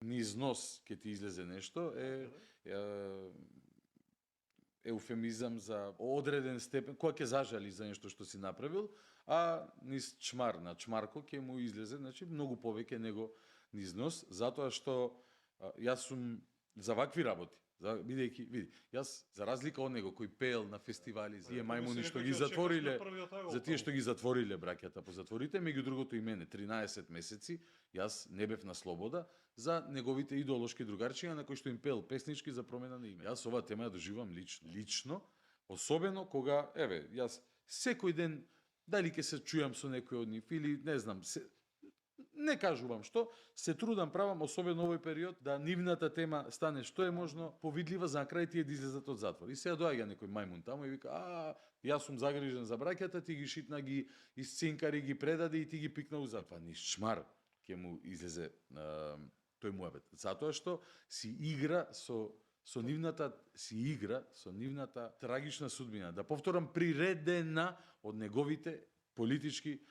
низ нос ќе ти излезе нешто е еуфемизам за одреден степен, кој ќе зажали за нешто што си направил, а низ чмар, на чмарко ќе му излезе, значи многу повеќе него низ нос, затоа што јас сум за вакви работи, види, јас за разлика од него кој пеел на фестивали, тие мајмуни што ги затвориле, за тие што ги затвориле браќата по затворите, меѓу другото и мене 13 месеци, јас не бев на слобода за неговите идеолошки другарчиња на кои што им пеел песнички за промена на име. Јас оваа тема ја доживам лично, особено кога, јас секој ден дали ќе се чујам со некој од нив или не знам, не кажувам што, се трудам, правам, особено овој период, да нивната тема стане што е можно повидлива за накрај тие да излезат од затвор. И сега доаѓа некој мајмун таму и вика, јас сум загрижен за браќата, ти ги шитна, ги исцинкари, ги предаде и ти ги пикна у затвор. Низ чмар ќе му излезе тој муабет. Затоа што си игра со нивната трагична судбина. Да повторам, приредена од неговите политички другарчи.